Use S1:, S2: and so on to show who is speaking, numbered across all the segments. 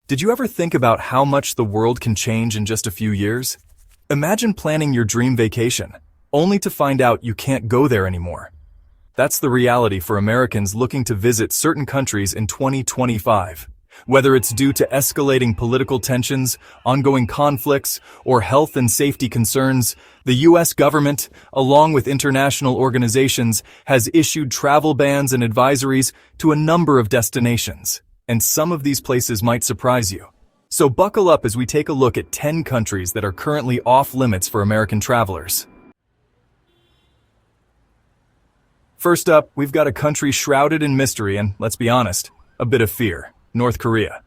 S1: Did you ever think about how much the world can change in just a few years? Imagine planning your dream vacation, only to find out you can't go there anymore. That's the reality for Americans looking to visit certain countries in 2025. Whether it's due to escalating political tensions, ongoing conflicts, or health and safety concerns, the U.S. government, along with international organizations, has issued travel bans and advisories to a number of destinations. And some of these places might surprise you. So buckle up as we take a look at 10 countries that are currently off limits for American travelers. First up, we've got a country shrouded in mystery and, let's be honest, a bit of fear: North Korea.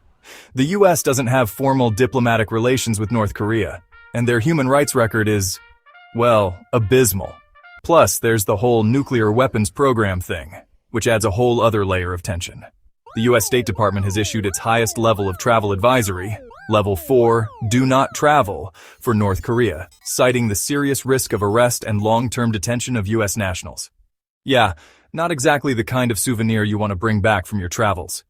S1: The U.S. doesn't have formal diplomatic relations with North Korea, and their human rights record is, well, abysmal. Plus, there's the whole nuclear weapons program thing, which adds a whole other layer of tension. The U.S. State Department has issued its highest level of travel advisory, Level 4, Do Not Travel, for North Korea, citing the serious risk of arrest and long-term detention of U.S. nationals. Yeah, not exactly the kind of souvenir you want to bring back from your travels.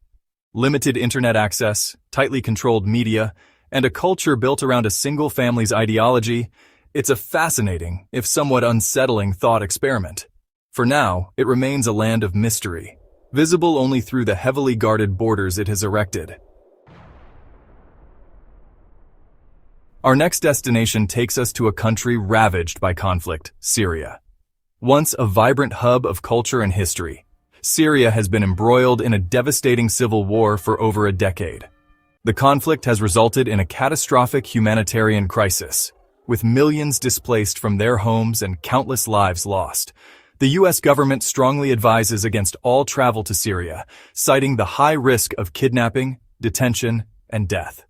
S1: Limited internet access, tightly controlled media, and a culture built around a single family's ideology, it's a fascinating, if somewhat unsettling thought experiment. For now, it remains a land of mystery, visible only through the heavily guarded borders it has erected. Our next destination takes us to a country ravaged by conflict: Syria. Once a vibrant hub of culture and history, Syria has been embroiled in a devastating civil war for over a decade. The conflict has resulted in a catastrophic humanitarian crisis, with millions displaced from their homes and countless lives lost. The U.S. government strongly advises against all travel to Syria, citing the high risk of kidnapping, detention, and death.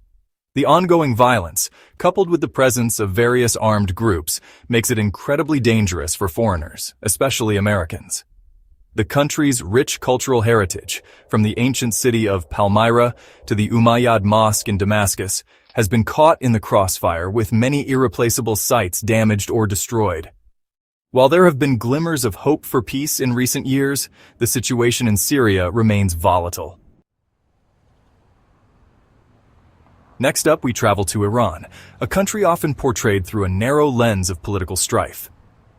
S1: The ongoing violence, coupled with the presence of various armed groups, makes it incredibly dangerous for foreigners, especially Americans. The country's rich cultural heritage, from the ancient city of Palmyra to the Umayyad Mosque in Damascus, has been caught in the crossfire, with many irreplaceable sites damaged or destroyed. While there have been glimmers of hope for peace in recent years, the situation in Syria remains volatile. Next up, we travel to Iran, a country often portrayed through a narrow lens of political strife.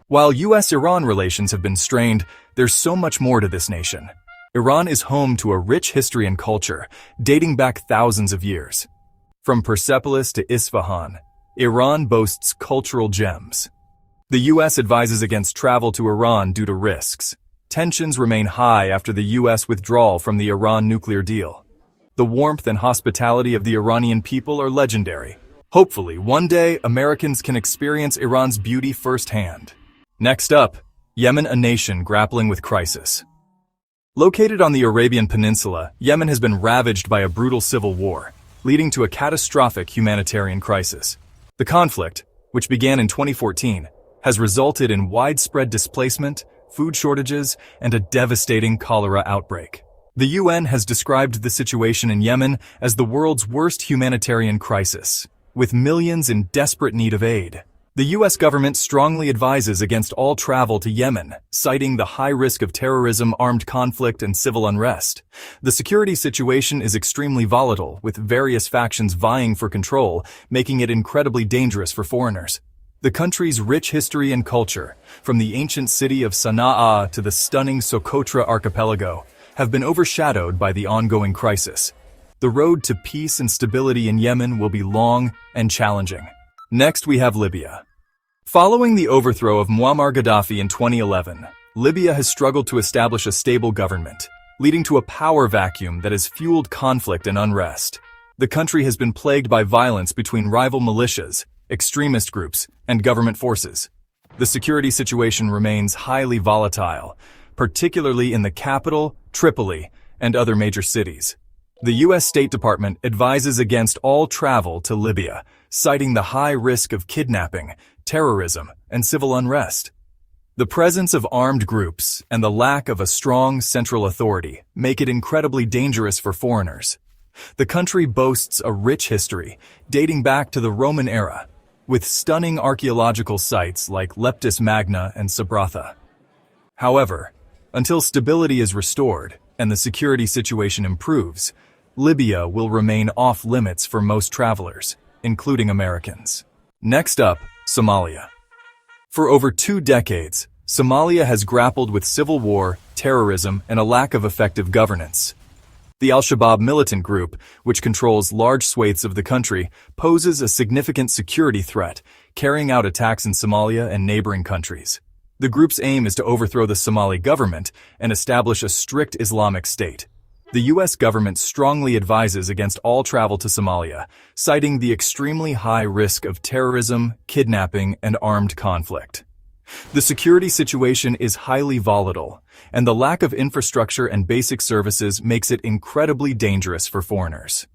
S1: While U.S.-Iran relations have been strained, there's so much more to this nation. Iran is home to a rich history and culture, dating back thousands of years. From Persepolis to Isfahan, Iran boasts cultural gems. The U.S. advises against travel to Iran due to risks. Tensions remain high after the U.S. withdrawal from the Iran nuclear deal. The warmth and hospitality of the Iranian people are legendary. Hopefully, one day, Americans can experience Iran's beauty firsthand. Next up, Yemen, a nation grappling with crisis. Located on the Arabian Peninsula, Yemen has been ravaged by a brutal civil war, leading to a catastrophic humanitarian crisis. The conflict, which began in 2014, has resulted in widespread displacement, food shortages, and a devastating cholera outbreak. The UN has described the situation in Yemen as the world's worst humanitarian crisis, with millions in desperate need of aid. The U.S. government strongly advises against all travel to Yemen, citing the high risk of terrorism, armed conflict, and civil unrest. The security situation is extremely volatile, with various factions vying for control, making it incredibly dangerous for foreigners. The country's rich history and culture, from the ancient city of Sana'a to the stunning Socotra archipelago, have been overshadowed by the ongoing crisis. The road to peace and stability in Yemen will be long and challenging. Next, we have Libya. Following the overthrow of Muammar Gaddafi in 2011, Libya has struggled to establish a stable government, leading to a power vacuum that has fueled conflict and unrest. The country has been plagued by violence between rival militias, extremist groups, and government forces. The security situation remains highly volatile, particularly in the capital, Tripoli, and other major cities. The U.S. State Department advises against all travel to Libya, citing the high risk of kidnapping, terrorism, and civil unrest. The presence of armed groups and the lack of a strong central authority make it incredibly dangerous for foreigners. The country boasts a rich history, dating back to the Roman era, with stunning archaeological sites like Leptis Magna and Sabratha. However, until stability is restored and the security situation improves, Libya will remain off-limits for most travelers, including Americans. Next up, Somalia. For over 2 decades, Somalia has grappled with civil war, terrorism, and a lack of effective governance. The Al-Shabaab militant group, which controls large swathes of the country, poses a significant security threat, carrying out attacks in Somalia and neighboring countries. The group's aim is to overthrow the Somali government and establish a strict Islamic state. The U.S. government strongly advises against all travel to Somalia, citing the extremely high risk of terrorism, kidnapping, and armed conflict. The security situation is highly volatile, and the lack of infrastructure and basic services makes it incredibly dangerous for foreigners.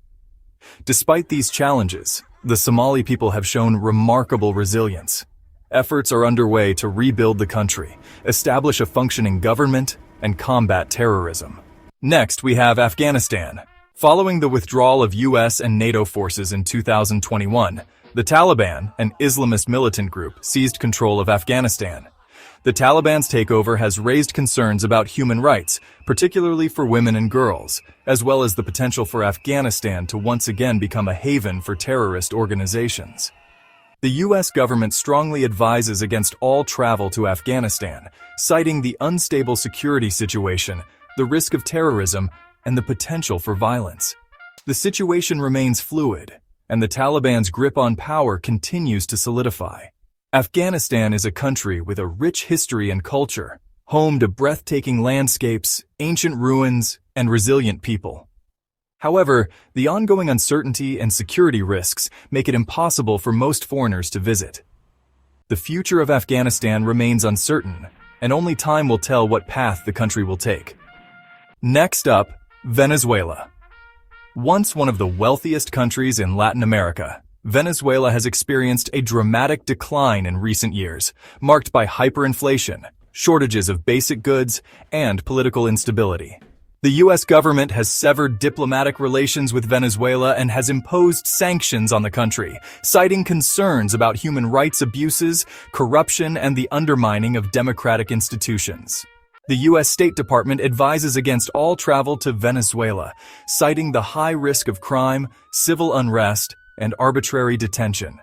S1: Despite these challenges, the Somali people have shown remarkable resilience. Efforts are underway to rebuild the country, establish a functioning government, and combat terrorism. Next, we have Afghanistan. Following the withdrawal of U.S. and NATO forces in 2021, the Taliban, an Islamist militant group, seized control of Afghanistan. The Taliban's takeover has raised concerns about human rights, particularly for women and girls, as well as the potential for Afghanistan to once again become a haven for terrorist organizations. The U.S. government strongly advises against all travel to Afghanistan, citing the unstable security situation, the risk of terrorism, and the potential for violence. The situation remains fluid, and the Taliban's grip on power continues to solidify. Afghanistan is a country with a rich history and culture, home to breathtaking landscapes, ancient ruins, and resilient people. However, the ongoing uncertainty and security risks make it impossible for most foreigners to visit. The future of Afghanistan remains uncertain, and only time will tell what path the country will take. Next up, Venezuela. Once one of the wealthiest countries in Latin America, Venezuela has experienced a dramatic decline in recent years, marked by hyperinflation, shortages of basic goods, and political instability. The U.S. government has severed diplomatic relations with Venezuela and has imposed sanctions on the country, citing concerns about human rights abuses, corruption, and the undermining of democratic institutions. The U.S. State Department advises against all travel to Venezuela, citing the high risk of crime, civil unrest, and arbitrary detention.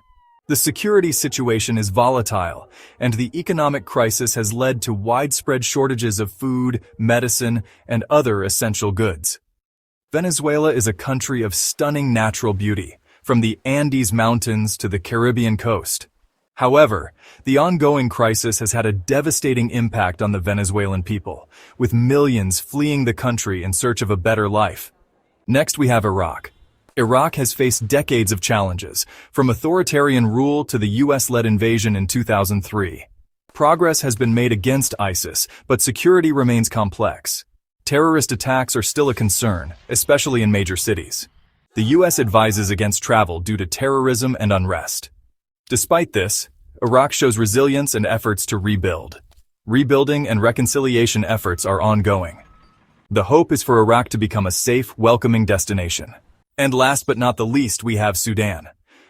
S1: The security situation is volatile, and the economic crisis has led to widespread shortages of food, medicine, and other essential goods. Venezuela is a country of stunning natural beauty, from the Andes Mountains to the Caribbean coast. However, the ongoing crisis has had a devastating impact on the Venezuelan people, with millions fleeing the country in search of a better life. Next, we have Iraq. Iraq has faced decades of challenges, from authoritarian rule to the U.S.-led invasion in 2003. Progress has been made against ISIS, but security remains complex. Terrorist attacks are still a concern, especially in major cities. The U.S. advises against travel due to terrorism and unrest. Despite this, Iraq shows resilience and efforts to rebuild. Rebuilding and reconciliation efforts are ongoing. The hope is for Iraq to become a safe, welcoming destination. And last but not the least, we have Sudan.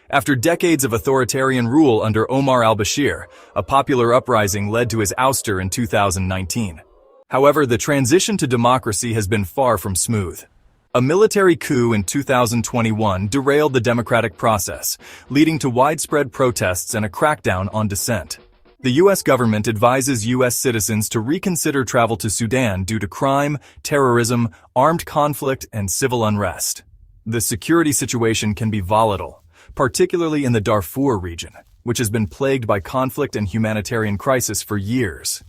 S1: After decades of authoritarian rule under Omar al-Bashir, a popular uprising led to his ouster in 2019. However, the transition to democracy has been far from smooth. A military coup in 2021 derailed the democratic process, leading to widespread protests and a crackdown on dissent. The U.S. government advises U.S. citizens to reconsider travel to Sudan due to crime, terrorism, armed conflict, and civil unrest. The security situation can be volatile, particularly in the Darfur region, which has been plagued by conflict and humanitarian crisis for years.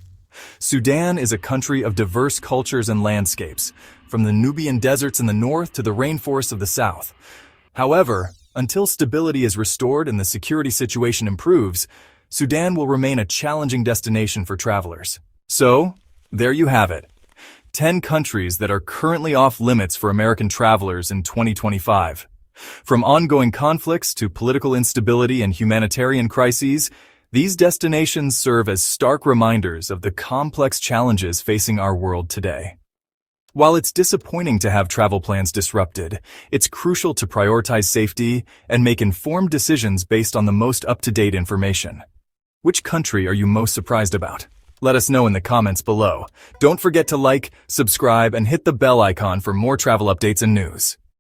S1: Sudan is a country of diverse cultures and landscapes, from the Nubian deserts in the north to the rainforests of the south. However, until stability is restored and the security situation improves, Sudan will remain a challenging destination for travelers. So, there you have it. 10 countries that are currently off limits for American travelers in 2025. From ongoing conflicts to political instability and humanitarian crises, these destinations serve as stark reminders of the complex challenges facing our world today. While it's disappointing to have travel plans disrupted, it's crucial to prioritize safety and make informed decisions based on the most up-to-date information. Which country are you most surprised about? Let us know in the comments below. Don't forget to like, subscribe, and hit the bell icon for more travel updates and news.